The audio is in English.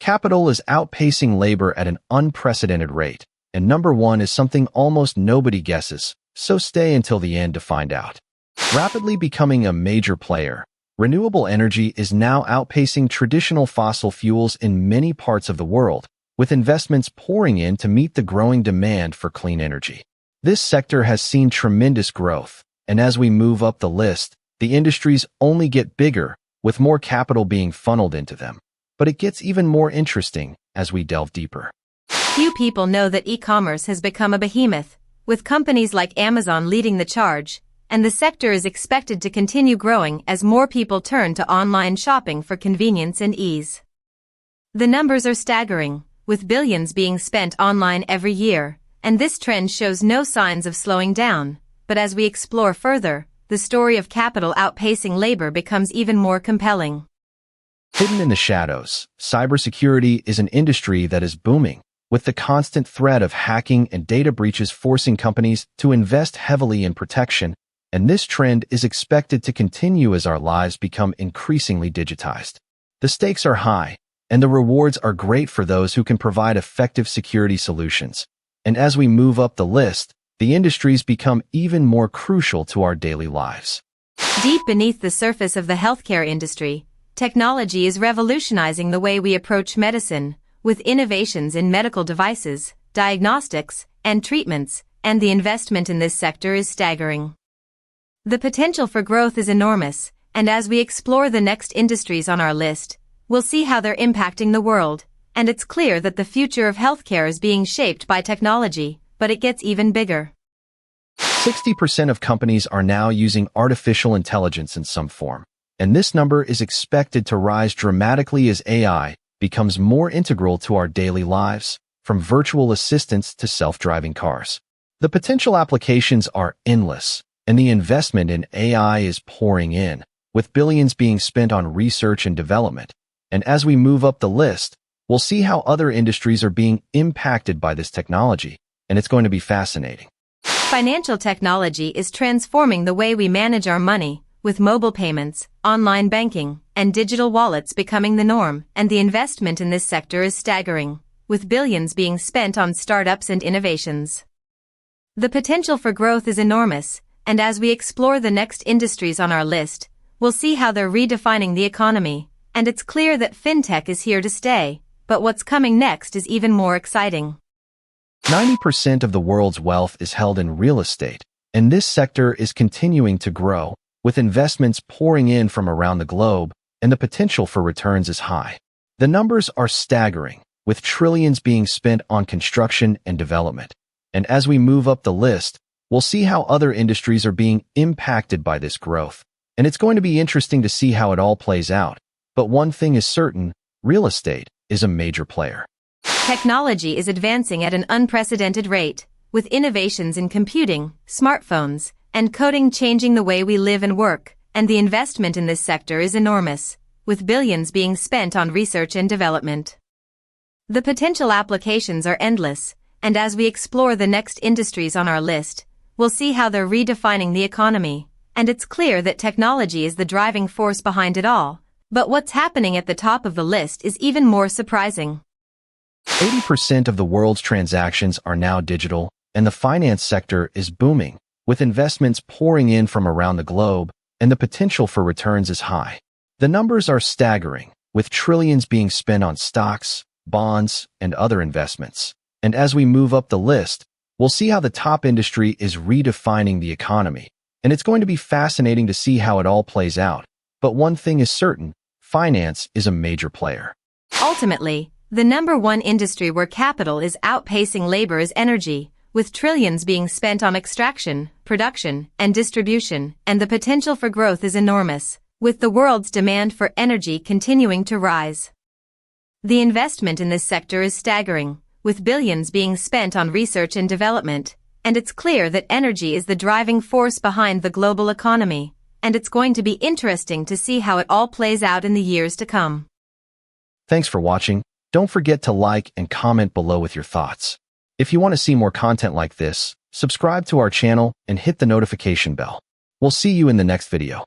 Capital is outpacing labor at an unprecedented rate, and number one is something almost nobody guesses, so stay until the end to find out. Rapidly becoming a major player, renewable energy is now outpacing traditional fossil fuels in many parts of the world, with investments pouring in to meet the growing demand for clean energy. This sector has seen tremendous growth, and as we move up the list, the industries only get bigger, with more capital being funneled into them. But it gets even more interesting as we delve deeper. Few people know that e-commerce has become a behemoth, with companies like Amazon leading the charge, and the sector is expected to continue growing as more people turn to online shopping for convenience and ease. The numbers are staggering, with billions being spent online every year, and this trend shows no signs of slowing down. But as we explore further, the story of capital outpacing labor becomes even more compelling. Hidden in the shadows, cybersecurity is an industry that is booming, with the constant threat of hacking and data breaches forcing companies to invest heavily in protection, and this trend is expected to continue as our lives become increasingly digitized. The stakes are high, and the rewards are great for those who can provide effective security solutions. And as we move up the list, the industries become even more crucial to our daily lives. Deep beneath the surface of the healthcare industry, technology is revolutionizing the way we approach medicine, with innovations in medical devices, diagnostics, and treatments, and the investment in this sector is staggering. The potential for growth is enormous, and as we explore the next industries on our list, we'll see how they're impacting the world, and it's clear that the future of healthcare is being shaped by technology, but it gets even bigger. 60% of companies are now using artificial intelligence in some form, and this number is expected to rise dramatically as AI becomes more integral to our daily lives, from virtual assistants to self-driving cars. The potential applications are endless, and the investment in AI is pouring in, with billions being spent on research and development. And as we move up the list, we'll see how other industries are being impacted by this technology, and it's going to be fascinating. Financial technology is transforming the way we manage our money, with mobile payments, online banking, and digital wallets becoming the norm, and the investment in this sector is staggering, with billions being spent on startups and innovations. The potential for growth is enormous, and as we explore the next industries on our list, we'll see how they're redefining the economy, and it's clear that fintech is here to stay, but what's coming next is even more exciting. 90% of the world's wealth is held in real estate, and this sector is continuing to grow, with investments pouring in from around the globe, and the potential for returns is high. The numbers are staggering, with trillions being spent on construction and development. And as we move up the list, we'll see how other industries are being impacted by this growth. And it's going to be interesting to see how it all plays out. But one thing is certain, real estate is a major player. Technology is advancing at an unprecedented rate, with innovations in computing, smartphones, and coding changing the way we live and work, and the investment in this sector is enormous, with billions being spent on research and development. The potential applications are endless, and as we explore the next industries on our list, we'll see how they're redefining the economy, and it's clear that technology is the driving force behind it all. But what's happening at the top of the list is even more surprising. 80% of the world's transactions are now digital, and the finance sector is booming, with investments pouring in from around the globe, and the potential for returns is high. The numbers are staggering, with trillions being spent on stocks, bonds, and other investments. And as we move up the list, we'll see how the top industry is redefining the economy, and it's going to be fascinating to see how it all plays out. But one thing is certain, finance is a major player. Ultimately, the number one industry where capital is outpacing labor is energy, with trillions being spent on extraction, production, and distribution, and the potential for growth is enormous, with the world's demand for energy continuing to rise. The investment in this sector is staggering, with billions being spent on research and development, and it's clear that energy is the driving force behind the global economy, and it's going to be interesting to see how it all plays out in the years to come. Thanks for watching. Don't forget to like and comment below with your thoughts. If you want to see more content like this, subscribe to our channel and hit the notification bell. We'll see you in the next video.